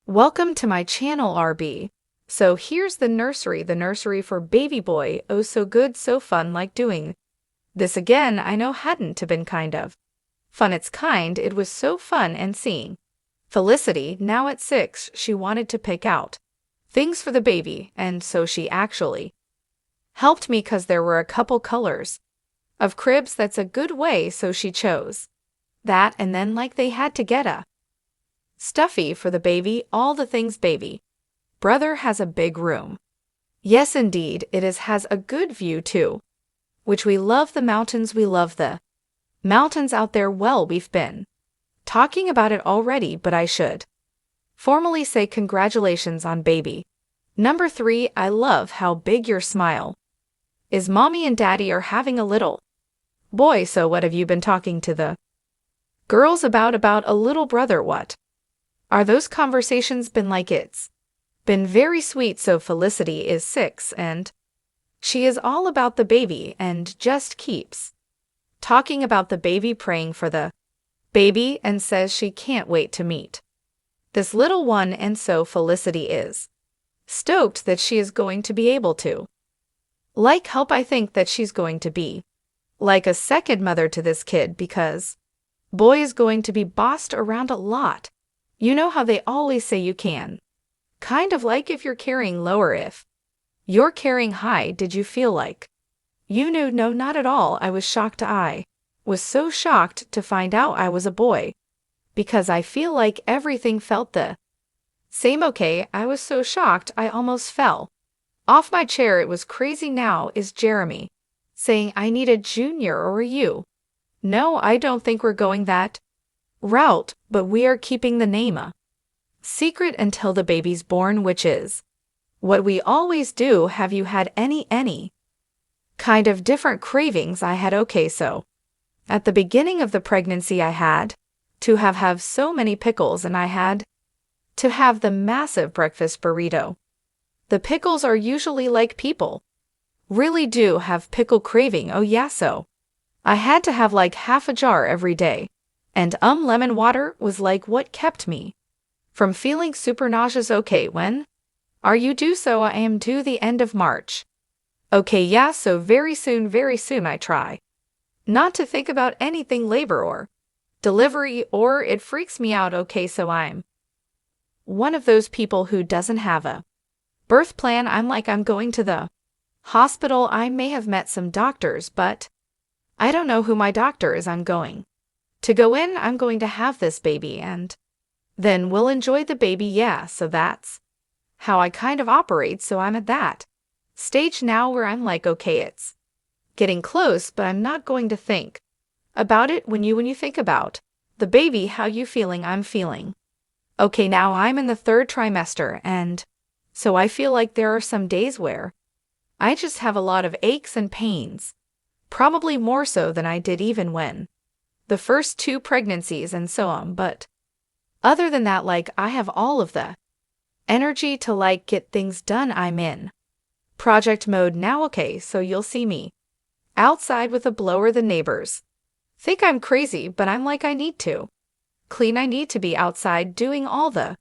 Welcome to my channel, RB. So here's the nursery for baby boy. Oh, so good, so fun, like doing this again. I know hadn't to been kind of fun. It's kind, it was so fun and seeing Felicity, now at 6, she wanted to pick out things for the baby, and so she actually helped me 'cause there were a couple colors of cribs. That's a good way, so she chose that, and then like they had to get a stuffy for the baby, all the things baby brother has a big room. Yes, indeed, has a good view too, which we love. The mountains, we love the mountains out there. Well, we've been talking about it already, but I should formally say congratulations on baby number 3. I love how big your smile is. Mommy and daddy are having a little boy. So what have you been talking to the girls about a little brother? What are those conversations been like? It's been very sweet. So Felicity is 6 and she is all about the baby and just keeps talking about the baby, praying for the baby, and says she can't wait to meet this little one. And so Felicity is stoked that she is going to be able to help. I think that she's going to be like a second mother to this kid, because boy is going to be bossed around a lot. You know how they always say you can kind of like if you're carrying lower, if you're carrying high. Did you feel like you knew? No, not at all. I was shocked. I was so shocked to find out I was a boy, because I feel like everything felt the same. Okay, I was so shocked I almost fell off my chair. It was crazy. Now is Jeremy saying I need a junior, or you? No, I don't think we're going that route, but we are keeping the name a secret until the baby's born, which is what we always do. Have you had any kind of different cravings? I had. Okay, so at the beginning of the pregnancy I had to have so many pickles, and I had to have the massive breakfast burrito. The pickles are usually like people really do have pickle craving. Oh yeah, so I had to have like half a jar every day. And lemon water was like what kept me from feeling super nauseous. Okay, when are you due? So I am due the end of March. Okay, yeah, so very soon, very soon. I try not to think about anything labor or delivery, or it freaks me out. Okay, so I'm one of those people who doesn't have a birth plan. I'm like, I'm going to the hospital. I may have met some doctors, but I don't know who my doctor is. I'm going to go in. I'm going to have this baby, and then we'll enjoy the baby. Yeah, so that's how I kind of operate. So I'm at that stage now where I'm like, okay, it's getting close, but I'm not going to think about it. When you think about the baby, how you feeling? I'm feeling okay. Now I'm in the 3rd trimester, and so I feel like there are some days where I just have a lot of aches and pains, probably more so than I did even when the first 2 pregnancies and so on. But other than that, like, I have all of the energy to like get things done. I'm in project mode now. Okay, so you'll see me outside with a blower. The neighbors think I'm crazy, but I'm like, I need to clean. I need to be outside doing all the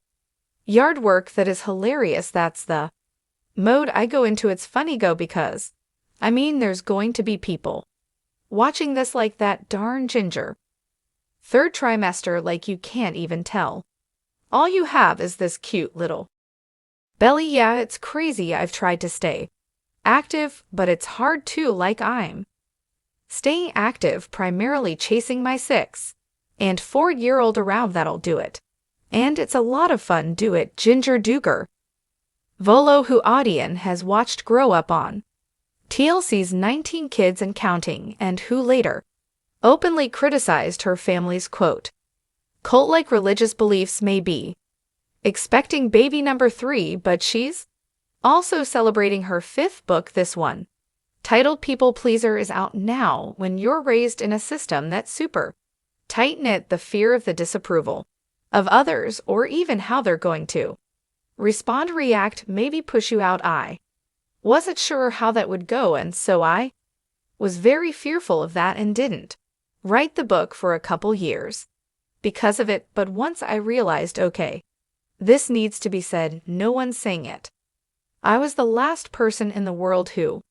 yard work. That is hilarious. That's the mode I go into. It's funny because I mean, there's going to be people watching this like that darn Jinger 3rd trimester, like you can't even tell. All you have is this cute little belly. Yeah, it's crazy. I've tried to stay active, but it's hard too. Like, I'm staying active primarily chasing my 6 and 4-year-old around. That'll do it. And it's a lot of fun. Do it. Jinger Duggar, Volo, who Audion has watched grow up on TLC's 19 Kids and Counting, and who later openly criticized her family's quote cult-like religious beliefs, may be expecting baby number 3, but she's also celebrating her 5th book. This one, titled People Pleaser, is out now. When you're raised in a system that's super tight-knit, the fear of the disapproval of others, or even how they're going to respond, react, maybe push you out. I wasn't sure how that would go, and so I was very fearful of that and didn't write the book for a couple years because of it. But once I realized, okay, This needs to be said, no one's saying it. I was the last person in the world who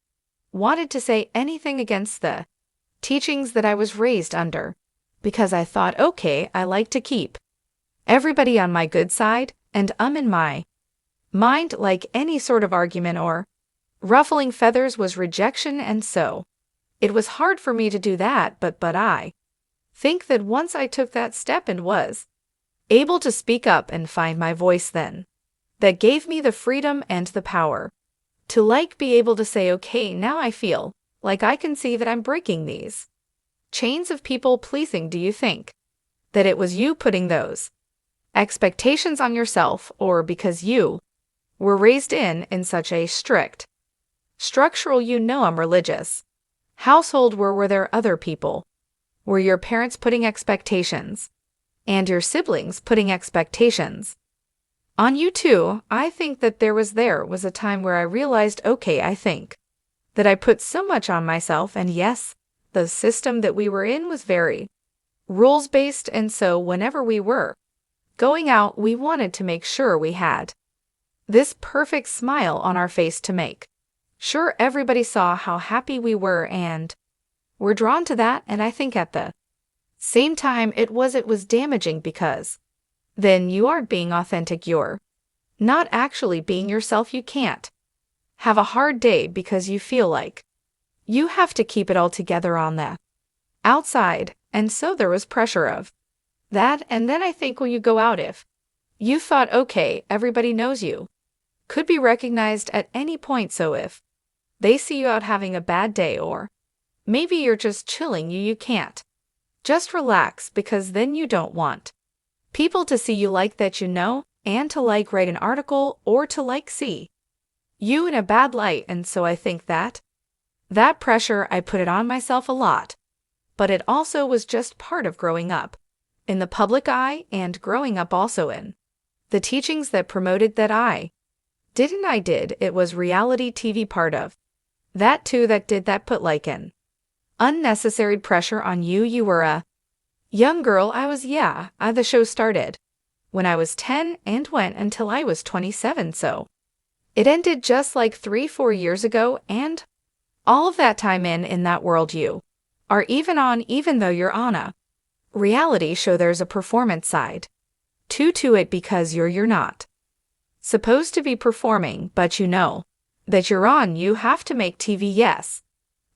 wanted to say anything against the teachings that I was raised under, because I thought, okay, I like to keep everybody on my good side, and in my mind, like any sort of argument or ruffling feathers was rejection, and so it was hard for me to do that, but I think that once I took that step and was able to speak up and find my voice, then that gave me the freedom and the power to be able to say, okay, now I feel like I can see that I'm breaking these chains of people pleasing. Do you think that it was you putting those expectations on yourself, or because you were raised in such a strict structural, I'm religious household? Were there other people? Were your parents putting expectations and your siblings putting expectations on you too? I think that there was a time where I realized, okay, I think that I put so much on myself, and yes, the system that we were in was very rules-based, and so whenever we were going out, we wanted to make sure we had this perfect smile on our face to make sure everybody saw how happy we were and were drawn to that. And I think at the same time it was damaging, because then you aren't being authentic, you're not actually being yourself. You can't have a hard day because you feel like you have to keep it all together on the outside, and so there was pressure of that. And then I think when you go out, if you thought, okay, everybody knows you, could be recognized at any point, so if they see you out having a bad day, or maybe you're just chilling, you can't just relax, because then you don't want people to see you like that, and to write an article or to see you in a bad light. And so I think that pressure, I put it on myself a lot, but it also was just part of growing up in the public eye, and growing up also in the teachings that promoted that I did. It was reality TV part of that too, that put an unnecessary pressure on you. You were a young girl. I was, the show started when I was 10 and went until I was 27, so it ended just 3-4 years ago, and all of that time in that world you are even though you're on a reality show, there's a performance side to it, because you're not supposed to be performing, but that you're on, you have to make TV, yes,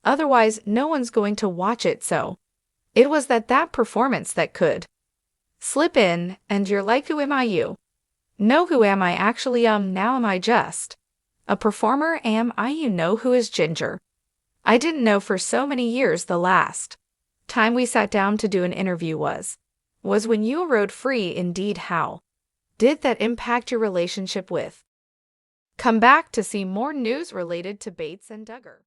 otherwise no one's going to watch it. So it was that performance that could slip in, and you're like, who am I? Who am I actually? Now am I just a performer? Am I? Who is Ginger? I didn't know for so many years. The last time we sat down to do an interview was when you rode free. Indeed, how did that impact your relationship with? Come back to see more news related to Bates and Duggar.